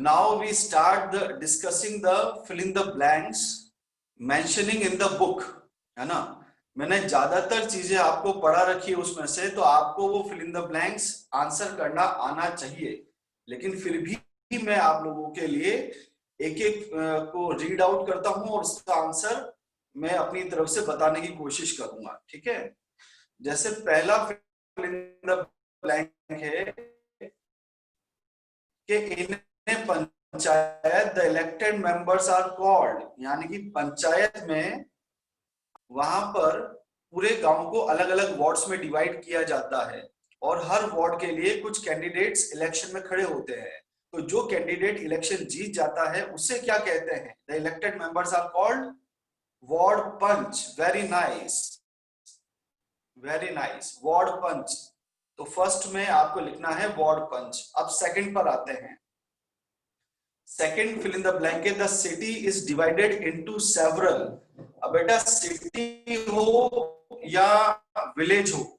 now we start the discussing the fill in the blanks mentioning in the book, है ना। मैंने ज्यादातर चीजें आपको पढ़ा रखी है उसमें से, तो आपको वो fill in the blanks answer करना आना चाहिए। लेकिन फिर भी मैं आप लोगों के लिए एक एक को रीड आउट करता हूं और उसका आंसर मैं अपनी तरफ से बताने की कोशिश करूंगा, ठीक है। जैसे पहला फिल इन द ब्लैंक है कि in panchayat the elected members are called, यानी कि पंचायत में वहां पर पूरे गांव को अलग अलग वार्ड्स में डिवाइड किया जाता है और हर वार्ड के लिए कुछ कैंडिडेट्स इलेक्शन में खड़े होते हैं। तो जो कैंडिडेट इलेक्शन जीत जाता है उसे क्या कहते हैं? The elected members are called ward panch. Very nice, very nice, ward panch. तो फर्स्ट में आपको लिखना है वार्ड पंच। अब सेकंड पर आते हैं। Second fill in the blank है the city is divided into several. अब बेटा सिटी हो या विलेज हो,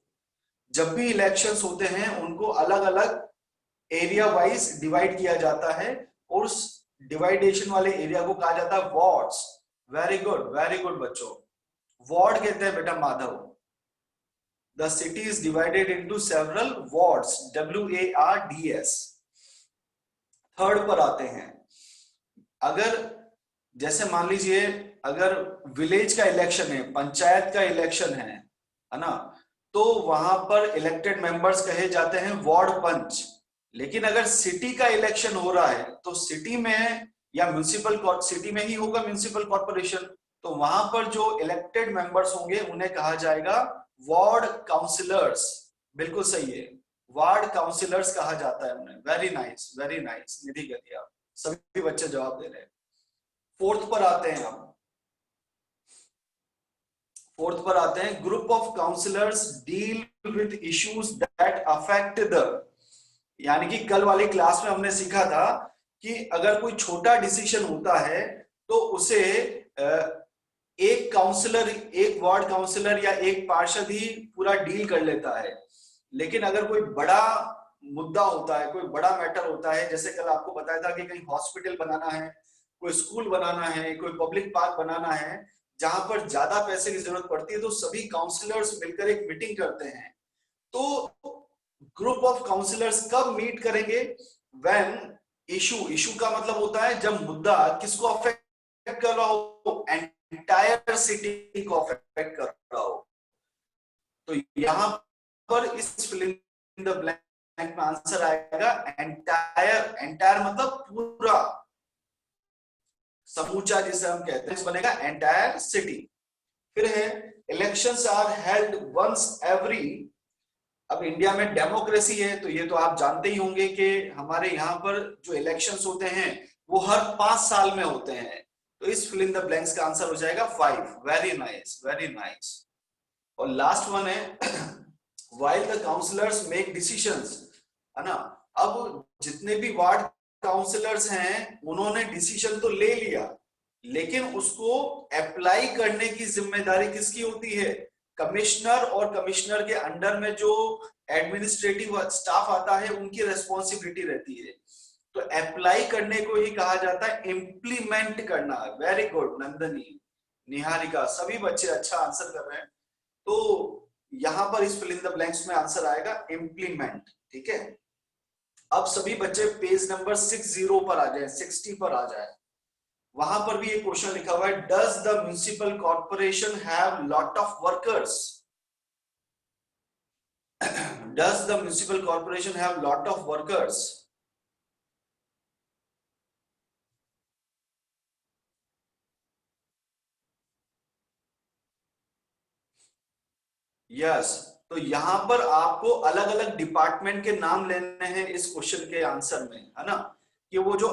जब भी इलेक्शंस होते हैं उनको अलग अलग एरिया वाइज डिवाइड किया जाता है और उस डिवाइडेशन वाले एरिया को कहा जाता है वार्ड्स। वेरी गुड बच्चों, वार्ड कहते हैं बेटा Madhav. The city is divided into several wards, WARDS। Third पर आते हैं। अगर जैसे मान लीजिए अगर विलेज का इलेक्शन है, पंचायत का इलेक्शन है ना, तो वहां पर इलेक्टेड मेंबर्स कहे जाते हैं वार्ड पंच। लेकिन अगर सिटी का इलेक्शन हो रहा है तो सिटी में या म्युनिसिपल सिटी में ही होगा म्युनिसिपल कॉर्पोरेशन, तो वहां पर जो इलेक्टेड मेंबर्स होंगे उन्हें कहा जाएगा वार्ड काउंसिलर्स। बिल्कुल सही है, वार्ड काउंसिलर्स कहा जाता है उन्हें। वेरी नाइस, वेरी नाइस निधि गतिया, सभी बच्चे जवाब दे रहे हैं। फोर्थ पर आते हैं हम। फोर्थ पर आते हैं group of councillors deal with issues that affect the, यानी कि कल वाली क्लास में हमने सीखा था कि अगर कोई छोटा डिसीजन होता है तो उसे एक काउंसलर, एक वार्ड काउंसलर या एक पार्षद ही पूरा डील कर लेता है। लेकिन अगर कोई बड़ा मुद्दा होता है, कोई बड़ा मैटर होता है, जैसे कल आपको बताया था कि कहीं हॉस्पिटल बनाना है, कोई स्कूल बनाना है, कोई पब्लिक पार्क बनाना है जहां पर ज्यादा पैसे की जरूरत पड़ती है, तो सभी काउंसलर्स मिलकर एक मीटिंग करते हैं। तो ग्रुप ऑफ काउंसलर्स कब मीट करेंगे? व्हेन इशू का मतलब होता है जब मुद्दा किसको अफेक्ट कर रहा हो, एंटायर सिटी को अफेक्ट कर रहा हो। तो यहां पर इस फिल इन द ब्लैंक में आंसर आएगा एंटायर। एंटायर मतलब पूरा, समूचा जिसे हम कहते हैं, बनेगा एंटायर सिटी। फिर है elections are held once every. अब इंडिया में डेमोक्रेसी है तो ये तो आप जानते ही होंगे कि हमारे यहाँ पर जो इलेक्शंस होते हैं वो हर 5 साल में होते हैं। तो इस फिल इन द ब्लैंक्स का आंसर हो जाएगा 5। Very nice, very nice. और लास्ट वन है while the councillors make decisions, है ना। अब जितने भी वार्ड काउंसलर्स हैं उन्होंने डिसीजन तो ले लिया, लेकिन उसको अप्लाई करने की जिम्मेदारी किसकी होती है? कमिश्नर, और कमिश्नर के अंडर में जो एडमिनिस्ट्रेटिव स्टाफ आता है उनकी रेस्पॉन्सिबिलिटी रहती है। तो अप्लाई करने को ही कहा जाता है इम्प्लीमेंट करना। वेरी गुड नंदनी, निहारिका, सभी बच्चे अच्छा आंसर कर रहे हैं। तो यहां पर इस फिल इन द ब्लैंक्स में आंसर आएगा इम्प्लीमेंट, ठीक है। अब सभी बच्चे पेज नंबर 60 पर आ जाए, 60 पर आ जाए। वहां पर भी एक क्वेश्चन लिखा हुआ है does the municipal corporation have lot of workers? Does the municipal corporation have lot of workers? Yes. तो यहां पर आपको अलग अलग डिपार्टमेंट के नाम लेने हैं इस क्वेश्चन के आंसर में, है ना। कि वो जो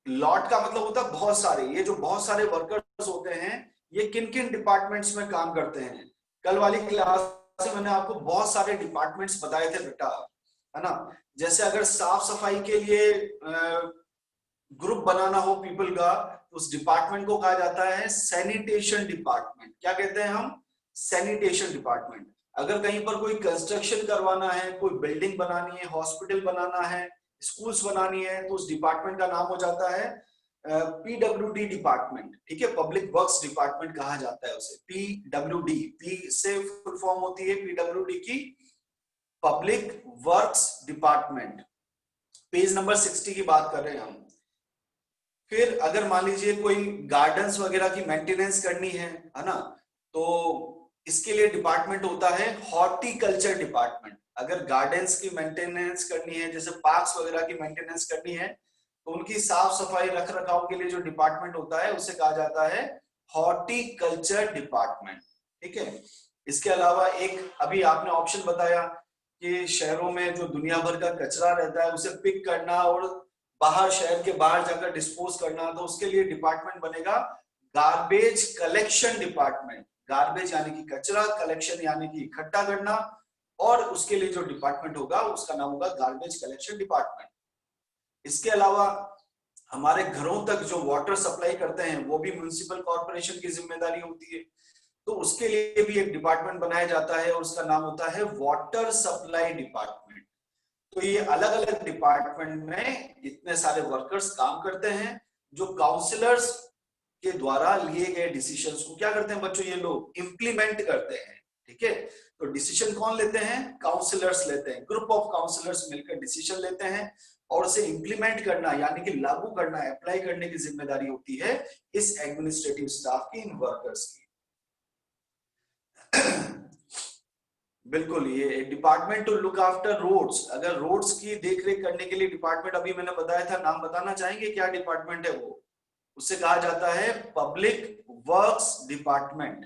लॉट का मतलब होता है बहुत सारे, ये जो बहुत सारे वर्कर्स होते हैं ये किन किन डिपार्टमेंट्स में काम करते हैं। कल वाली क्लास में मैंने आपको बहुत सारे डिपार्टमेंट्स बताए थे बेटा, है ना। जैसे अगर साफ सफाई के लिए ग्रुप बनाना हो पीपल का, उस डिपार्टमेंट को कहा जाता है सैनिटेशन डिपार्टमेंट। क्या कहते हैं हम? Sanitation department. अगर कहीं पर कोई कंस्ट्रक्शन करवाना है, कोई बिल्डिंग बनानी है, हॉस्पिटल बनाना है, स्कूल्स बनानी है तो उस डिपार्टमेंट का नाम हो जाता है पीडब्ल्यूडी डिपार्टमेंट, ठीक है, पब्लिक वर्क्स डिपार्टमेंट कहा जाता है उसे। पीडब्ल्यूडी, पी से फुल फॉर्म होती है पीडब्ल्यूडी की, public works department. Page number 60 की बात कर रहे हैं हम। फिर अगर मान लीजिए कोई गार्डन्स वगैरह की मेंटेनेंस करनी है ना, तो इसके लिए डिपार्टमेंट होता है हॉर्टिकल्चर डिपार्टमेंट। अगर गार्डन्स की मेंटेनेंस करनी है, जैसे पार्क्स वगैरह की मेंटेनेंस करनी है, तो उनकी साफ सफाई रख रखाव के लिए जो डिपार्टमेंट होता है उसे कहा जाता है हॉर्टिकल्चर डिपार्टमेंट, ठीक है। इसके अलावा एक अभी आपने ऑप्शन बताया कि शहरों में जो दुनिया भर का कचरा रहता है उसे पिक करना और बाहर, शहर के बाहर जाकर डिस्पोज करना, तो उसके लिए डिपार्टमेंट बनेगा गार्बेज कलेक्शन डिपार्टमेंट। गार्बेज यानी कि कचरा, कलेक्शन यानी कि इकट्ठा करना, और उसके लिए जो डिपार्टमेंट होगा उसका नाम होगा गार्बेज कलेक्शन डिपार्टमेंट। इसके अलावा हमारे घरों तक जो वाटर सप्लाई करते हैं वो भी म्युनिसिपल कॉर्पोरेशन की जिम्मेदारी होती है, तो उसके लिए भी एक डिपार्टमेंट बनाया जाता है और उसका नाम होता है वाटर सप्लाई डिपार्टमेंट। तो ये अलग अलग डिपार्टमेंट में इतने सारे वर्कर्स काम करते हैं, जो काउंसलर्स के द्वारा लिए गए डिसीजंस को क्या करते हैं बच्चों, ये लोग इंप्लीमेंट करते हैं, ठीक है। तो डिसीजन कौन लेते हैं, काउंसलर्स लेते हैं। ग्रुप ऑफ काउंसलर्स मिलकर डिसीजन लेते हैं और उसे इंप्लीमेंट करना यानी कि लागू करना, अप्लाई करने की जिम्मेदारी होती है इस एडमिनिस्ट्रेटिव स्टाफ की, इन वर्कर्स की। बिल्कुल, ये department to look after roads. अगर रोड्स की देखरेख करने के लिए डिपार्टमेंट अभी मैंने बताया था, नाम बताना चाहेंगे क्या डिपार्टमेंट है वो? उससे कहा जाता है पब्लिक वर्क्स डिपार्टमेंट,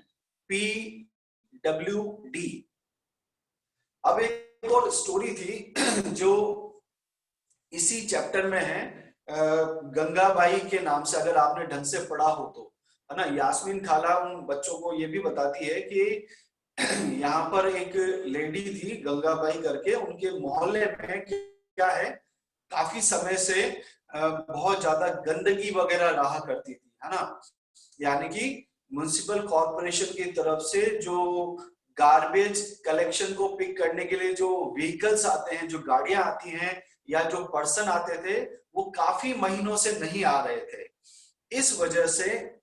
PWD। अब एक और स्टोरी थी जो इसी चैप्टर में है, गंगाबाई के नाम से, अगर आपने ढंग से पढ़ा हो तो, है ना। यास्मीन खाला उन बच्चों को ये भी बताती है कि यहाँ पर एक लेडी थी गंगाबाई करके, उनके मोहल्ले में क्या है, काफी समय से बहुत ज्यादा गंदगी वगैरह रहा करती थी, है ना। यानी कि म्युनिसिपल कॉर्पोरेशन की तरफ से जो गार्बेज कलेक्शन को पिक करने के लिए जो व्हीकल्स आते हैं, जो गाड़ियां आती हैं या जो पर्सन आते थे, वो काफी महीनों से नहीं आ रहे थे। इस वजह से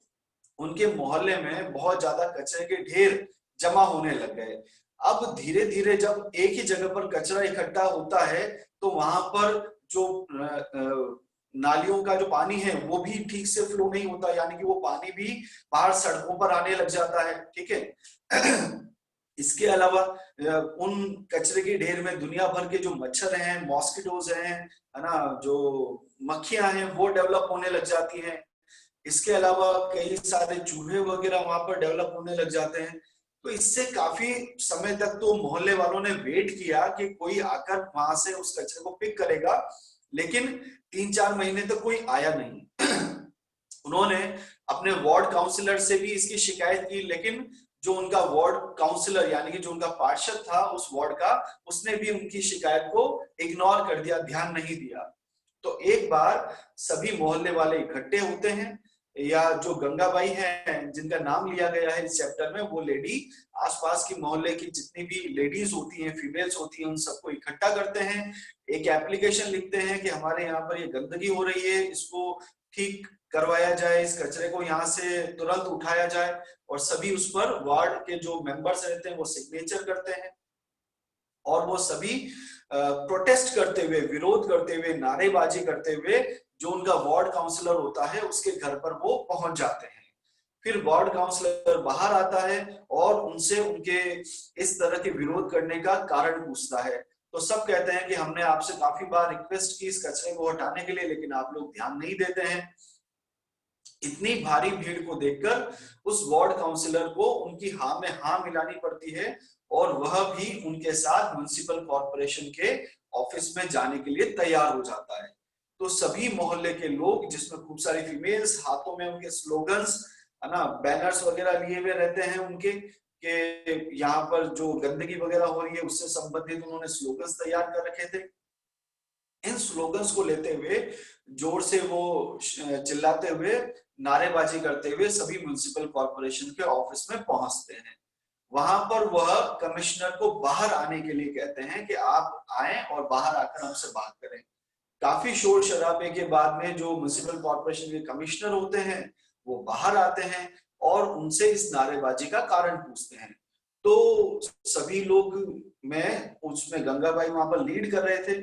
उनके मोहल्ले में बहुत ज्यादा कचरे के ढेर जमा होने लग गए। अब धीरे धीरे जब एक ही जगह पर कचरा इकट्ठा होता है तो वहां पर जो नालियों का जो पानी है वो भी ठीक से फ्लो नहीं होता, यानी कि वो पानी भी बाहर सड़कों पर आने लग जाता है, ठीक है। इसके अलावा उन कचरे के ढेर में दुनिया भर के जो मच्छर हैं, मॉस्किटोज हैं, है ना, जो मक्खियां हैं वो डेवलप होने लग जाती हैं। इसके अलावा कई सारे चूहे वगैरह वहां पर डेवलप होने लग जाते हैं। तो इससे काफी समय तक तो मोहल्ले वालों ने वेट किया कि कोई आकर वहां से उस कचरे को पिक करेगा, लेकिन 3-4 महीने तक कोई आया नहीं। उन्होंने अपने वार्ड काउंसिलर से भी इसकी शिकायत की, लेकिन जो उनका वार्ड काउंसिलर यानी कि जो उनका पार्षद था उस वार्ड का, उसने भी उनकी शिकायत को इग्नोर कर दिया, ध्यान नहीं दिया। तो एक बार सभी मोहल्ले वाले इकट्ठे होते हैं, या जो गंगाबाई हैं जिनका नाम लिया गया है इस चैप्टर में, वो लेडी आसपास की मोहल्ले की जितनी भी लेडीज होती हैं, फीमेल्स होती हैं, उन सबको इकट्ठा करते हैं, एक एप्लीकेशन लिखते हैं कि हमारे यहाँ पर ये गंदगी हो रही है, इसको ठीक करवाया जाए, इस कचरे को यहाँ से तुरंत उठाया जाए। और सभी उस पर वार्ड के जो मेंबर्स रहते हैं वो सिग्नेचर करते हैं, और वो सभी प्रोटेस्ट करते हुए, विरोध करते हुए, नारेबाजी करते हुए जो उनका वार्ड काउंसलर होता है उसके घर पर वो पहुंच जाते हैं। फिर वार्ड काउंसलर बाहर आता है और उनसे उनके इस तरह के विरोध करने का कारण पूछता है। तो सब कहते हैं कि हमने आपसे काफी बार रिक्वेस्ट की इस कचरे को हटाने के लिए, लेकिन आप लोग ध्यान नहीं देते हैं। इतनी भारी भीड़ को देखकर उस वार्ड काउंसिलर को उनकी हाँ में हाँ मिलानी पड़ती है, और वह भी उनके साथ म्युनिसिपल कॉर्पोरेशन के ऑफिस में जाने के लिए तैयार हो जाता है। तो सभी मोहल्ले के लोग, जिसमें खूब सारी फीमेल्स, हाथों में उनके स्लोगन्स, है ना, बैनर्स वगैरह लिए हुए रहते हैं उनके, कि यहाँ पर जो गंदगी वगैरह हो रही है उससे संबंधित उन्होंने स्लोगन्स तैयार कर रखे थे। इन स्लोगन्स को लेते हुए जोर से वो चिल्लाते हुए, नारेबाजी करते हुए सभी म्युनिसिपल कॉर्पोरेशन के ऑफिस में पहुंचते हैं। वहां पर वह कमिश्नर को बाहर आने के लिए कहते हैं कि आप आए और बाहर आकर हमसे बात करें। काफी शोर शराबे के बाद में जो म्युनिसिपल कॉर्पोरेशन के कमिश्नर होते हैं वो बाहर आते हैं और उनसे इस नारेबाजी का कारण पूछते हैं। तो सभी लोग, मैं उसमें गंगाबाई वहां पर लीड कर रहे थे,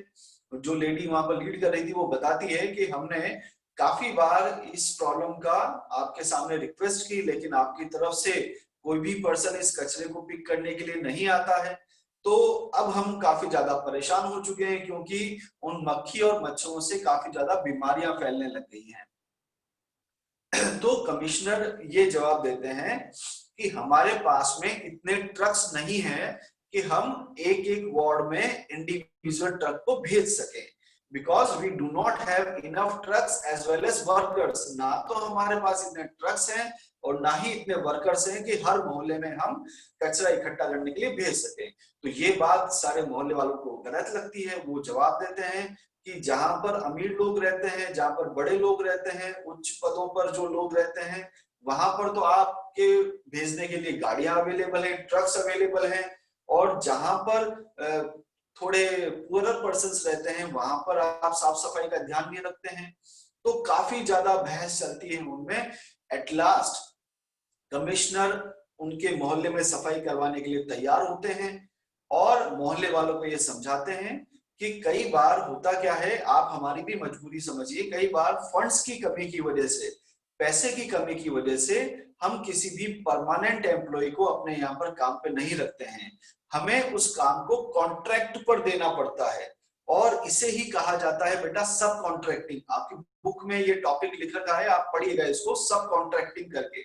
जो लेडी वहां पर लीड कर रही थी वो बताती है कि हमने काफी बार इस प्रॉब्लम का आपके सामने रिक्वेस्ट की, लेकिन आपकी तरफ से कोई भी पर्सन इस कचरे को पिक करने के लिए नहीं आता है। तो अब हम काफी ज्यादा परेशान हो चुके हैं क्योंकि उन मक्खी और मच्छरों से काफी ज्यादा बीमारियां फैलने लग गई हैं। तो कमिश्नर ये जवाब देते हैं कि हमारे पास में इतने ट्रक्स नहीं है कि हम एक एक वार्ड में इंडिविजुअल ट्रक को भेज सके, because we do not have enough trucks as well as workers. ना तो हमारे पास इतने ट्रक्स हैं और ना ही इतने वर्कर्स हैं कि हर मोहल्ले में हम कचरा इकट्ठा करने के लिए भेज सके। तो ये बात सारे मोहल्ले वालों को गलत लगती है। वो जवाब देते हैं कि जहां पर अमीर लोग रहते हैं, जहां पर बड़े लोग रहते हैं, उच्च पदों पर जो लोग रहते हैं, वहां पर तो आपके भेजने के लिए गाड़ियां अवेलेबल हैं, ट्रक्स अवेलेबल हैं। और जहां पर थोड़े पुअरर पर्संस रहते हैं वहां पर आप साफ सफाई का ध्यान नहीं रखते हैं। तो काफी ज्यादा बहस चलती है उनमें। एट लास्ट कमिश्नर उनके मोहल्ले में सफाई करवाने के लिए तैयार होते हैं और मोहल्ले वालों को ये समझाते हैं कि कई बार होता क्या है, आप हमारी भी मजबूरी समझिए, कई बार फंड्स की कमी की वजह से, पैसे की कमी की वजह से हम किसी भी परमानेंट एम्प्लॉय को अपने यहाँ पर काम पे नहीं रखते हैं। हमें उस काम को कॉन्ट्रैक्ट पर देना पड़ता है और इसे ही कहा जाता है बेटा सब कॉन्ट्रैक्टिंग। आपकी बुक में ये टॉपिक लिख रखा है, आप पढ़िएगा इसको सब कॉन्ट्रैक्टिंग करके।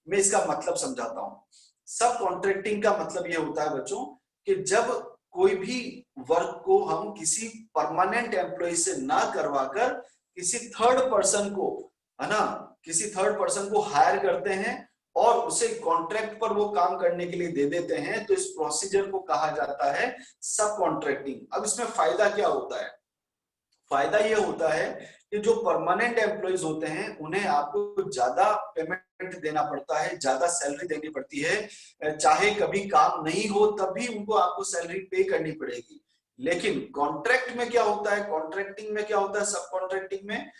मैं इसका मतलब समझाता हूँ। सब कॉन्ट्रैक्टिंग का मतलब ये होता है बच्चों कि जब कोई भी वर्क को हम किसी परमानेंट एम्प्लॉय से ना करवाकर किसी थर्ड पर्सन को, है ना, किसी थर्ड पर्सन को हायर करते हैं और उसे कॉन्ट्रैक्ट पर वो काम करने के लिए दे देते हैं, तो इस प्रोसीजर को कहा जाता है सब कॉन्ट्रैक्टिंग। अब इसमें फायदा क्या होता है? फायदा ये होता है कि जो परमानेंट एम्प्लॉइज होते हैं उन्हें आपको ज्यादा पेमेंट देना पड़ता है, ज्यादा सैलरी देनी पड़ती है, चाहे कभी काम नहीं हो तब भी उनको आपको सैलरी पे करनी पड़ेगी। लेकिन कॉन्ट्रैक्ट में क्या होता है, कॉन्ट्रैक्टिंग में क्या होता है, सब कॉन्ट्रैक्टिंग में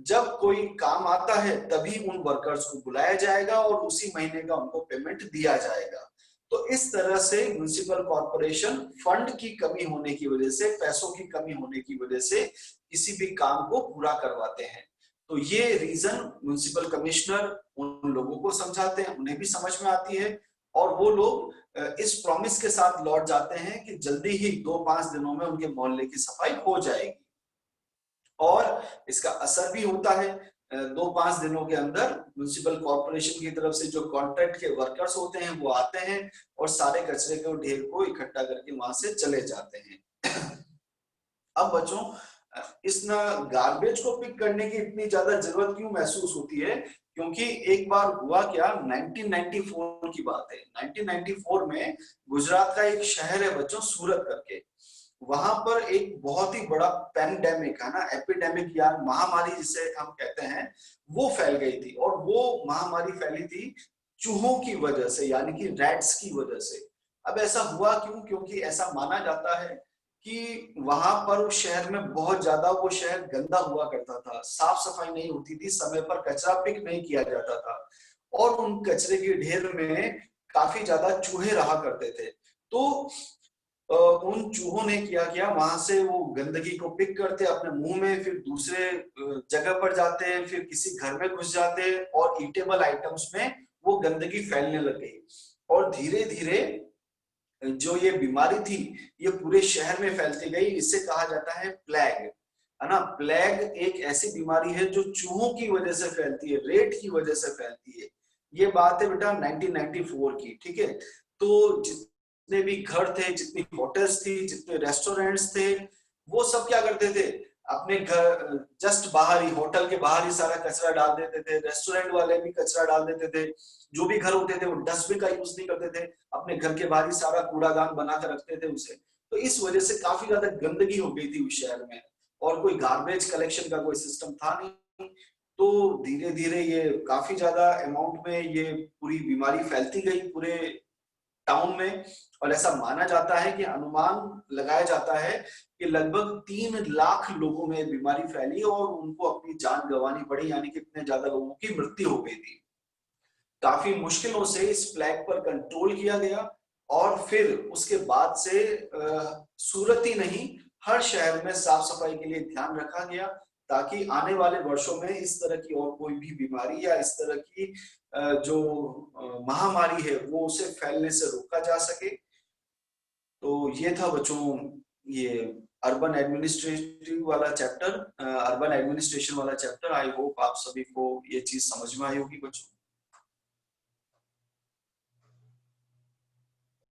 जब कोई काम आता है तभी उन वर्कर्स को बुलाया जाएगा और उसी महीने का उनको पेमेंट दिया जाएगा। तो इस तरह से म्युनिसिपल कॉर्पोरेशन फंड की कमी होने की वजह से, पैसों की कमी होने की वजह से किसी भी काम को पूरा करवाते हैं। तो ये रीजन म्युनिसिपल कमिश्नर उन लोगों को समझाते हैं, उन्हें भी समझ में आती है और वो लोग इस प्रॉमिस के साथ लौट जाते हैं कि जल्दी ही 2-5 दिनों में उनके मोहल्ले की सफाई हो जाएगी। और इसका असर भी होता है। 2-5 दिनों के अंदर म्युनिसिपल कॉर्पोरेशन की तरफ से जो कॉन्ट्रैक्ट के वर्कर्स होते हैं वो आते हैं और सारे कचरे के ढेर को इकट्ठा करके वहां से चले जाते हैं। अब बच्चों, इस ना गार्बेज को पिक करने की इतनी ज्यादा जरूरत क्यों महसूस होती है? क्योंकि एक बार हुआ क्या, 1994 की बात है। 1994 में गुजरात का एक शहर है बच्चों, सूरत करके, वहां पर एक बहुत ही बड़ा पैंडेमिक, है ना, एपिडेमिक या महामारी जिसे हम कहते हैं, वो फैल गई थी। और वो महामारी फैली थी चूहों की वजह से, यानी कि रैट्स की वजह से। अब ऐसा हुआ क्यों? क्योंकि ऐसा माना जाता है कि वहां पर उस शहर में बहुत ज्यादा वो शहर गंदा हुआ करता था, साफ सफाई नहीं होती थी, समय पर कचरा पिक नहीं किया जाता था और उन कचरे के ढेर में काफी ज्यादा चूहे रहा करते थे। तो उन चूहों ने क्या किया, वहां से वो गंदगी को पिक करते अपने मुंह में, फिर दूसरे जगह पर जाते, फिर किसी घर में घुस जाते और ईटेबल आइटम्स में वो गंदगी फैलने लग गई। और धीरे धीरे जो ये बीमारी थी ये पूरे शहर में फैलती गई। इसे कहा जाता है प्लेग, है ना। प्लेग एक ऐसी बीमारी है जो चूहों की वजह से फैलती है, रेट की वजह से फैलती है। ये बात है बेटा 1994 की, ठीक है। तो जितने भी घर थे, जितनी होटल्स थी, जितने रेस्टोरेंट्स थे, वो सब क्या करते थे, अपने घर जस्ट बाहर ही, होटल के बाहर ही सारा कचरा डाल देते थे। रेस्टोरेंट वाले भी कचरा डाल देते थे। जो भी घर होते थे वो डस्टबिन का यूज नहीं करते थे, अपने घर के बाहर ही सारा कूड़ादान बनाकर रखते थे उसे। तो इस वजह से काफी ज्यादा गंदगी हो गई थी उस शहर में और कोई गार्बेज कलेक्शन का कोई सिस्टम था नहीं। तो धीरे धीरे ये काफी ज्यादा अमाउंट में ये पूरी बीमारी फैलती गई पूरे टाउन में और ऐसा माना जाता है कि अनुमान लगाया जाता है कि लगभग 3 लाख लोगों में बीमारी फैली और उनको अपनी जान गंवानी पड़ी, यानी कि इतने ज्यादा लोगों की मृत्यु हो गई थी। काफी मुश्किलों से इस प्लेग पर कंट्रोल किया गया और फिर उसके बाद से सूरत ही नहीं, हर शहर में साफ सफाई के लिए ध्यान रखा गया ताकि आने वाले वर्षों में इस तरह की और कोई भी बीमारी या इस तरह की जो महामारी है वो उसे फैलने से रोका जा सके। तो ये था बच्चों, ये अर्बन एडमिनिस्ट्रेटिव वाला चैप्टर, अर्बन एडमिनिस्ट्रेशन वाला चैप्टर। आई होप आप सभी को ये चीज समझ में आई होगी बच्चों।